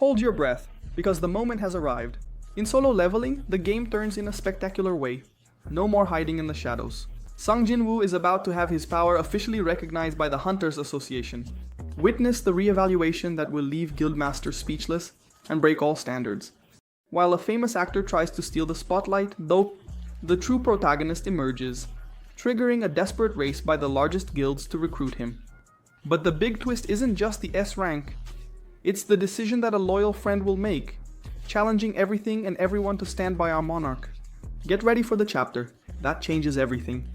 Hold your breath, because the moment has arrived. In Solo Leveling, the game turns in a spectacular way. No more hiding in the shadows. Sung Jinwoo is about to have his power officially recognized by the Hunters Association. Witness the re-evaluation that will leave Guildmasters speechless and break all standards. While a famous actor tries to steal the spotlight, though, the true protagonist emerges, triggering a desperate race by the largest guilds to recruit him. But the big twist isn't just the S rank, it's the decision that a loyal friend will make, challenging everything and everyone to stand by our monarch. Get ready for the chapter, that changes everything.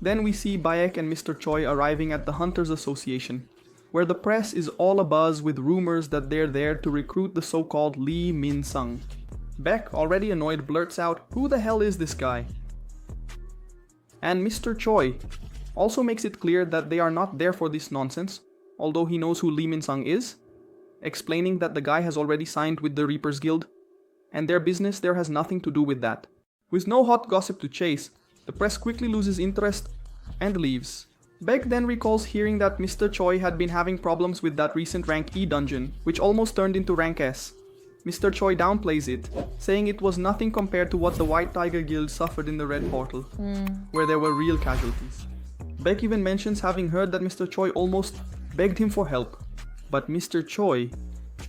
Then we see Baek and Mr. Choi arriving at the Hunters Association, where the press is all abuzz with rumors that they're there to recruit the so-called Lee Minsung. Baek, already annoyed, blurts out, "Who the hell is this guy?" And Mr. Choi also makes it clear that they are not there for this nonsense, although he knows who Lee Minsung is, explaining that the guy has already signed with the Reapers Guild, and their business there has nothing to do with that. With no hot gossip to chase, the press quickly loses interest and leaves. Baek then recalls hearing that Mr. Choi had been having problems with that recent rank E dungeon, which almost turned into rank S. Mr. Choi downplays it, saying it was nothing compared to what the White Tiger Guild suffered in the Red Portal, where there were real casualties. Baek even mentions having heard that Mr. Choi almost begged him for help, but Mr. Choi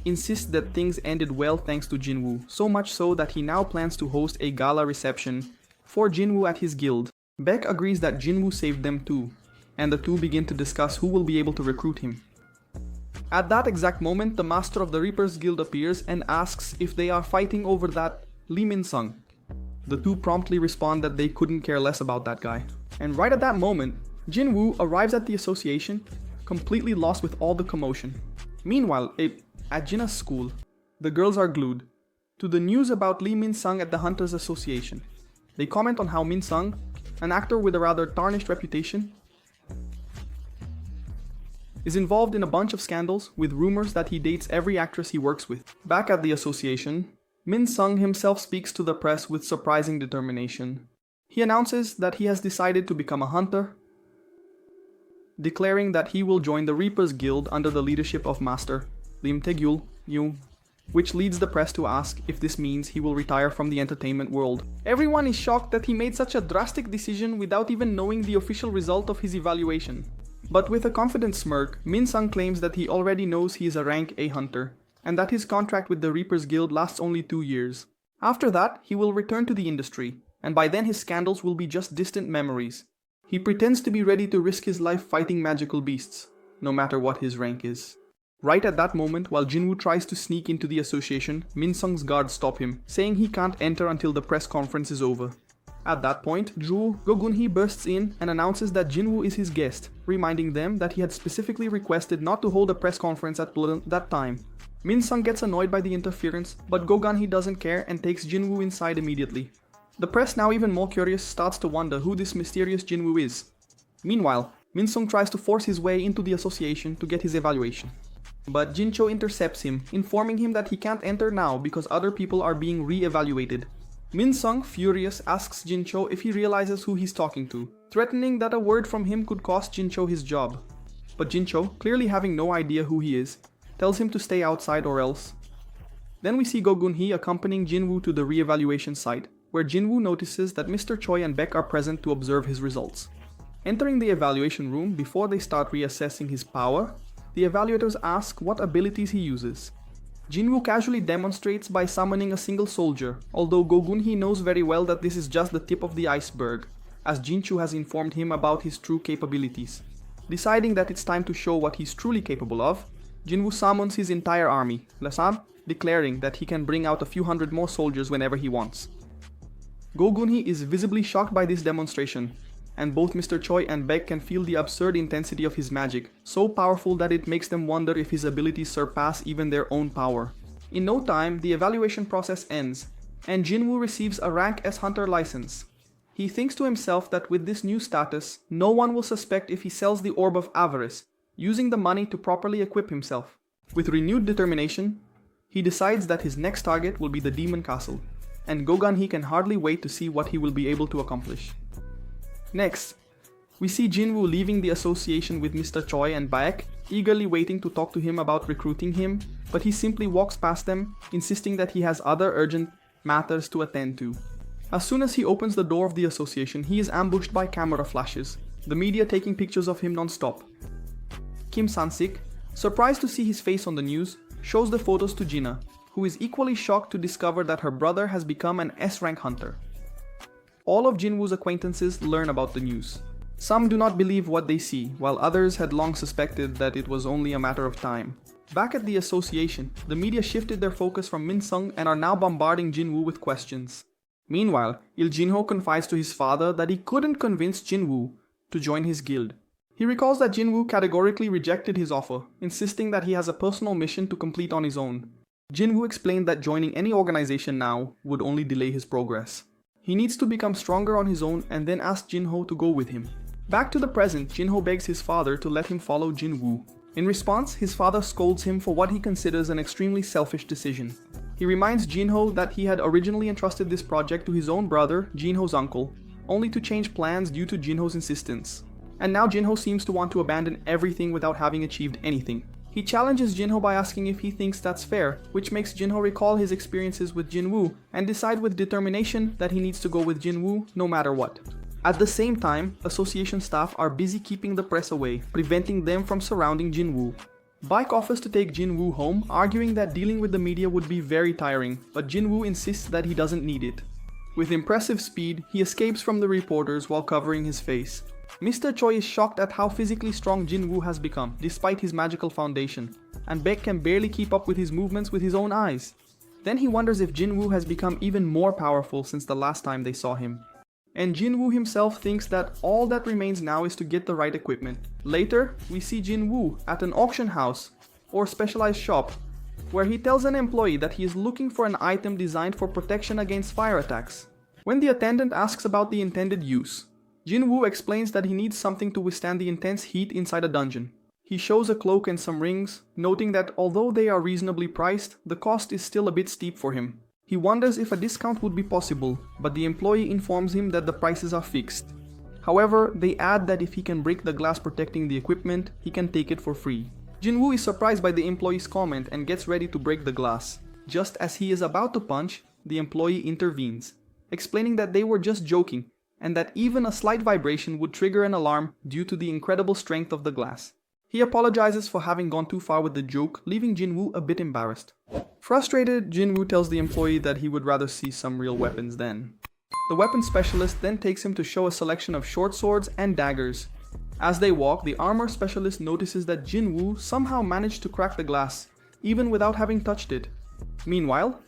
insists that things ended well thanks to Jinwoo, so much so that he now plans to host a gala reception for Jinwoo at his guild. Baek agrees that Jinwoo saved them too, and the two begin to discuss who will be able to recruit him. At that exact moment, the master of the Reapers Guild appears and asks if they are fighting over that Lee Minsung. The two promptly respond that they couldn't care less about that guy. And right at that moment, Jinwoo arrives at the association, completely lost with all the commotion. Meanwhile, at Jinna's school, the girls are glued to the news about Lee Minsung at the Hunters Association. They comment on how Minsung, an actor with a rather tarnished reputation, is involved in a bunch of scandals with rumors that he dates every actress he works with. Back at the association, Minsung himself speaks to the press with surprising determination. He announces that he has decided to become a hunter, declaring that he will join the Reapers Guild under the leadership of Master Lim Taegyul, which leads the press to ask if this means he will retire from the entertainment world. Everyone is shocked that he made such a drastic decision without even knowing the official result of his evaluation. But with a confident smirk, Minsung claims that he already knows he is a rank A hunter, and that his contract with the Reapers Guild lasts only 2 years. After that, he will return to the industry, and by then his scandals will be just distant memories. He pretends to be ready to risk his life fighting magical beasts, no matter what his rank is. Right at that moment, while Jinwoo tries to sneak into the association, Minsung's guards stop him, saying he can't enter until the press conference is over. At that point, Go Gunhee bursts in and announces that Jinwoo is his guest, reminding them that he had specifically requested not to hold a press conference at that time. Minsung gets annoyed by the interference, but Go Gunhee doesn't care and takes Jinwoo inside immediately. The press, now even more curious, starts to wonder who this mysterious Jinwoo is. Meanwhile, Minsung tries to force his way into the association to get his evaluation. But Jincho intercepts him, informing him that he can't enter now because other people are being re-evaluated. Minsung, furious, asks Jincho if he realizes who he's talking to, threatening that a word from him could cost Jincho his job. But Jincho, clearly having no idea who he is, tells him to stay outside or else. Then we see Go Gunhee accompanying Jinwoo to the re-evaluation site, where Jinwoo notices that Mr. Choi and Baek are present to observe his results. Entering the evaluation room before they start reassessing his power, the evaluators ask what abilities he uses. Jinwoo casually demonstrates by summoning a single soldier, although Go Gunhee knows very well that this is just the tip of the iceberg, as Jincho has informed him about his true capabilities. Deciding that it's time to show what he's truly capable of, Jinwoo summons his entire army, declaring that he can bring out a few hundred more soldiers whenever he wants. Go Gunhee is visibly shocked by this demonstration, and both Mr. Choi and Baek can feel the absurd intensity of his magic, so powerful that it makes them wonder if his abilities surpass even their own power. In no time, the evaluation process ends, and Jinwoo receives a rank S hunter license. He thinks to himself that with this new status, no one will suspect if he sells the Orb of Avarice, using the money to properly equip himself. With renewed determination, he decides that his next target will be the Demon Castle, and Go Gunhee can hardly wait to see what he will be able to accomplish. Next, we see Jinwoo leaving the association with Mr. Choi and Baek eagerly waiting to talk to him about recruiting him, but he simply walks past them, insisting that he has other urgent matters to attend to. As soon as he opens the door of the association, he is ambushed by camera flashes, the media taking pictures of him non-stop. Kim San-sik, surprised to see his face on the news, shows the photos to Jina, who is equally shocked to discover that her brother has become an S-rank hunter. All of Jinwoo's acquaintances learn about the news. Some do not believe what they see, while others had long suspected that it was only a matter of time. Back at the association, the media shifted their focus from Minsung and are now bombarding Jinwoo with questions. Meanwhile, Jinho confides to his father that he couldn't convince Jinwoo to join his guild. He recalls that Jinwoo categorically rejected his offer, insisting that he has a personal mission to complete on his own. Jinwoo explained that joining any organization now would only delay his progress. He needs to become stronger on his own and then asked Jinho to go with him. Back to the present, Jinho begs his father to let him follow Jinwoo. In response, his father scolds him for what he considers an extremely selfish decision. He reminds Jinho that he had originally entrusted this project to his own brother, Jinho's uncle, only to change plans due to Jinho's insistence. And now Jinho seems to want to abandon everything without having achieved anything. He challenges Jinho by asking if he thinks that's fair, which makes Jinho recall his experiences with Jinwoo and decide with determination that he needs to go with Jinwoo no matter what. At the same time, association staff are busy keeping the press away, preventing them from surrounding Jinwoo. Baek offers to take Jinwoo home, arguing that dealing with the media would be very tiring, but Jinwoo insists that he doesn't need it. With impressive speed, he escapes from the reporters while covering his face. Mr. Choi is shocked at how physically strong Jinwoo has become, despite his magical foundation, and Baek can barely keep up with his movements with his own eyes. Then he wonders if Jinwoo has become even more powerful since the last time they saw him. And Jinwoo himself thinks that all that remains now is to get the right equipment. Later, we see Jinwoo at an auction house, or specialized shop, where he tells an employee that he is looking for an item designed for protection against fire attacks. When the attendant asks about the intended use, Jinwoo explains that he needs something to withstand the intense heat inside a dungeon. He shows a cloak and some rings, noting that although they are reasonably priced, the cost is still a bit steep for him. He wonders if a discount would be possible, but the employee informs him that the prices are fixed. However, they add that if he can break the glass protecting the equipment, he can take it for free. Jinwoo is surprised by the employee's comment and gets ready to break the glass. Just as he is about to punch, the employee intervenes, explaining that they were just joking, and that even a slight vibration would trigger an alarm due to the incredible strength of the glass. He apologizes for having gone too far with the joke, leaving Jinwoo a bit embarrassed. Frustrated, Jinwoo tells the employee that he would rather see some real weapons then. The weapons specialist then takes him to show a selection of short swords and daggers. As they walk, the armor specialist notices that Jinwoo somehow managed to crack the glass, even without having touched it. Meanwhile,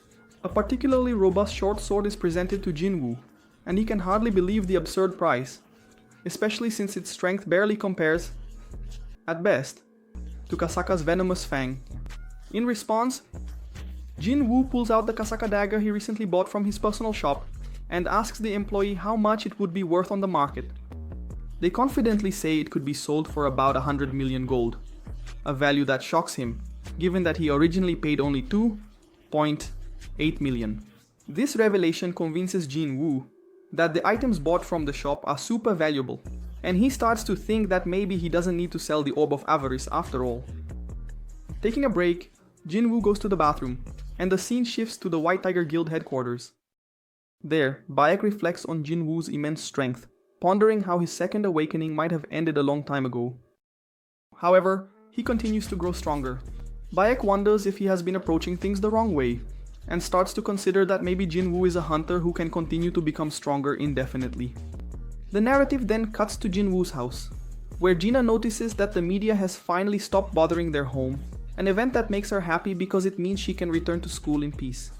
a particularly robust short sword is presented to Jinwoo, and he can hardly believe the absurd price, especially since its strength barely compares, at best, to Kasaka's venomous fang. In response, Jinwoo pulls out the Kasaka dagger he recently bought from his personal shop and asks the employee how much it would be worth on the market. They confidently say it could be sold for about 100 million gold, a value that shocks him, given that he originally paid only 2.8 million. This revelation convinces Jinwoo that the items bought from the shop are super valuable, and he starts to think that maybe he doesn't need to sell the Orb of Avarice after all. Taking a break, Jinwoo goes to the bathroom, and the scene shifts to the White Tiger Guild headquarters. There, Baek reflects on Jinwoo's immense strength, pondering how his second awakening might have ended a long time ago. However, he continues to grow stronger. Baek wonders if he has been approaching things the wrong way, and starts to consider that maybe Jinwoo is a hunter who can continue to become stronger indefinitely. The narrative then cuts to Jinwoo's house, where Jina notices that the media has finally stopped bothering their home, an event that makes her happy because it means she can return to school in peace.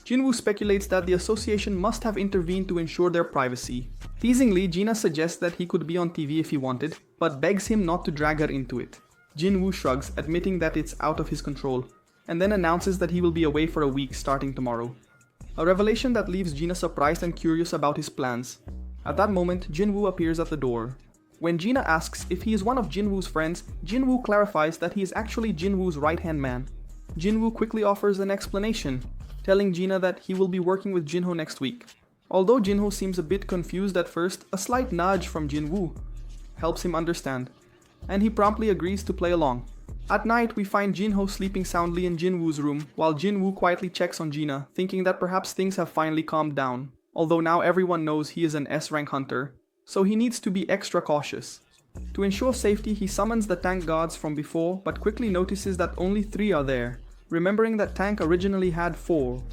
Jinwoo speculates that the association must have intervened to ensure their privacy. Teasingly, Jina suggests that he could be on TV if he wanted, but begs him not to drag her into it. Jinwoo shrugs, admitting that it's out of his control, and then announces that he will be away for a week starting tomorrow. A revelation that leaves Jina surprised and curious about his plans. At that moment, Jinwoo appears at the door. When Jina asks if he is one of Jinwoo's friends, Jinwoo clarifies that he is actually Jinwoo's right-hand man. Jinwoo quickly offers an explanation, telling Jina that he will be working with Jinho next week. Although Jinho seems a bit confused at first, a slight nudge from Jinwoo helps him understand. and he promptly agrees to play along. At night, we find Jinho sleeping soundly in Jinwoo's room, while Jinwoo quietly checks on Gina, thinking that perhaps things have finally calmed down, although now everyone knows he is an S-rank hunter, so he needs to be extra cautious. To ensure safety, he summons the tank gods from before, but quickly notices that only 3 are there, remembering that tank originally had 4.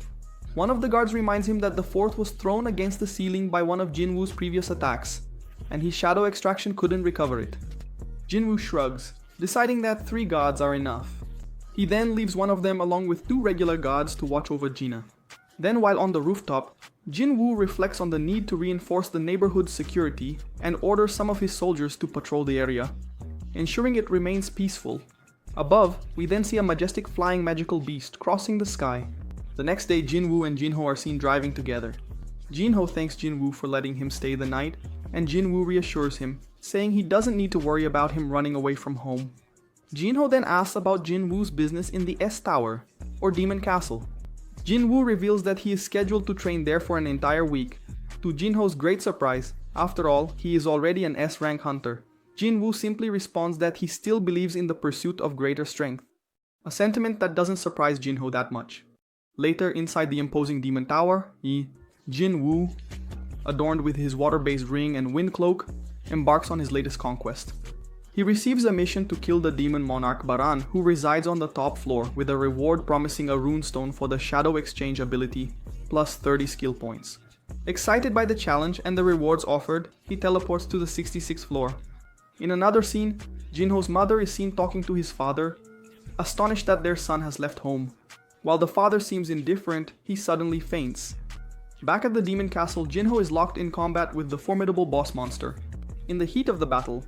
One of the guards reminds him that the 4th was thrown against the ceiling by one of Jinwoo's previous attacks, and his shadow extraction couldn't recover it. Jinwoo shrugs, deciding that 3 gods are enough. He then leaves one of them along with 2 regular gods to watch over Gina. Then while on the rooftop, Jinwoo reflects on the need to reinforce the neighborhood's security and orders some of his soldiers to patrol the area, ensuring it remains peaceful. Above, we then see a majestic flying magical beast crossing the sky. The next day, Jinwoo and Jinho are seen driving together. Jinho thanks Jinwoo for letting him stay the night, and Jinwoo reassures him, saying he doesn't need to worry about him running away from home. Jinho then asks about Jinwoo's business in the S Tower, or Demon Castle. Jinwoo reveals that he is scheduled to train there for an entire week. To Jinho's great surprise, after all, he is already an S-rank hunter. Jinwoo simply responds that he still believes in the pursuit of greater strength, a sentiment that doesn't surprise Jinho that much. Later, inside the imposing Demon Tower, Jinwoo, adorned with his water-based ring and wind cloak, embarks on his latest conquest. He receives a mission to kill the demon monarch Baran, who resides on the top floor, with a reward promising a runestone for the shadow exchange ability, plus 30 skill points. Excited by the challenge and the rewards offered, he teleports to the 66th floor. In another scene, Jinho's mother is seen talking to his father, astonished that their son has left home. While the father seems indifferent, he suddenly faints. Back at the demon castle, Jinho is locked in combat with the formidable boss monster. In the heat of the battle,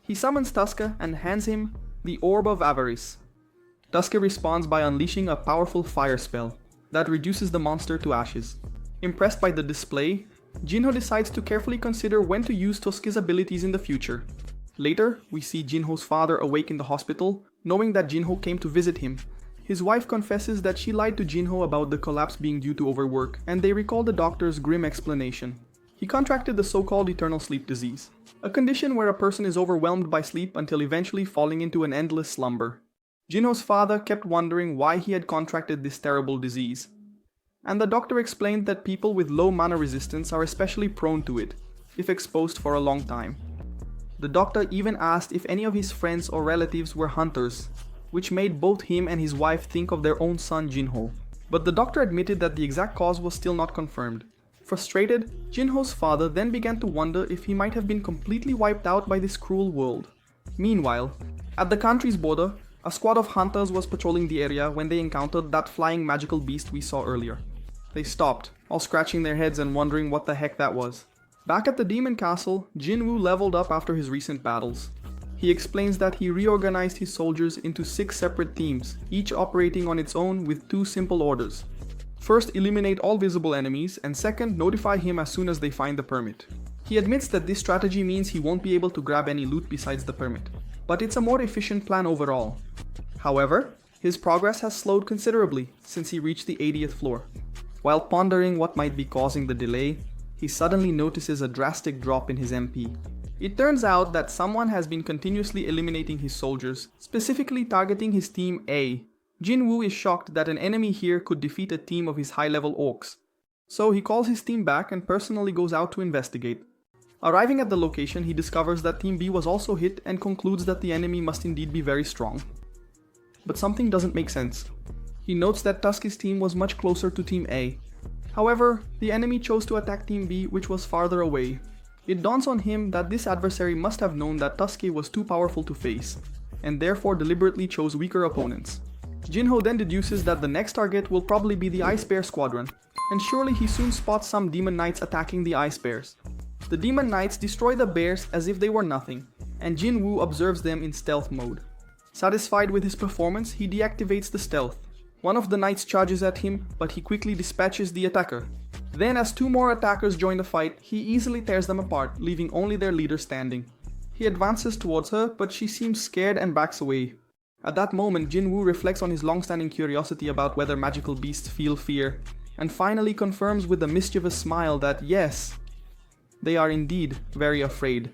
he summons Tuska and hands him the Orb of Avarice. Tuska responds by unleashing a powerful fire spell that reduces the monster to ashes. Impressed by the display, Jinho decides to carefully consider when to use Tuska's abilities in the future. Later, we see Jinho's father awake in the hospital, knowing that Jinho came to visit him. His wife confesses that she lied to Jinho about the collapse being due to overwork, and they recall the doctor's grim explanation. He contracted the so-called eternal sleep disease, a condition where a person is overwhelmed by sleep until eventually falling into an endless slumber. Jinho's father kept wondering why he had contracted this terrible disease, and the doctor explained that people with low mana resistance are especially prone to it, if exposed for a long time. The doctor even asked if any of his friends or relatives were hunters, which made both him and his wife think of their own son Jinho. But the doctor admitted that the exact cause was still not confirmed. Frustrated, Jinho's father then began to wonder if he might have been completely wiped out by this cruel world. Meanwhile, at the country's border, a squad of hunters was patrolling the area when they encountered that flying magical beast we saw earlier. They stopped, all scratching their heads and wondering what the heck that was. Back at the demon castle, Jinwoo leveled up after his recent battles. He explains that he reorganized his soldiers into 6 separate teams, each operating on its own with 2 simple orders. First, eliminate all visible enemies, and second, notify him as soon as they find the permit. He admits that this strategy means he won't be able to grab any loot besides the permit, but it's a more efficient plan overall. However, his progress has slowed considerably since he reached the 80th floor. While pondering what might be causing the delay, he suddenly notices a drastic drop in his MP. It turns out that someone has been continuously eliminating his soldiers, specifically targeting his team A. Jinwoo is shocked that an enemy here could defeat a team of his high-level orcs, so he calls his team back and personally goes out to investigate. Arriving at the location, he discovers that Team B was also hit and concludes that the enemy must indeed be very strong. But something doesn't make sense. He notes that Tuski's team was much closer to Team A. However, the enemy chose to attack Team B, which was farther away. It dawns on him that this adversary must have known that Tuski was too powerful to face, and therefore deliberately chose weaker opponents. Jinho then deduces that the next target will probably be the Ice Bear Squadron, and surely he soon spots some Demon Knights attacking the Ice Bears. The Demon Knights destroy the bears as if they were nothing, and Jinwoo observes them in stealth mode. Satisfied with his performance, he deactivates the stealth. One of the knights charges at him, but he quickly dispatches the attacker. Then, as 2 more attackers join the fight, he easily tears them apart, leaving only their leader standing. He advances towards her, but she seems scared and backs away. At that moment, Jinwoo reflects on his long-standing curiosity about whether magical beasts feel fear, and finally confirms with a mischievous smile that yes, they are indeed very afraid.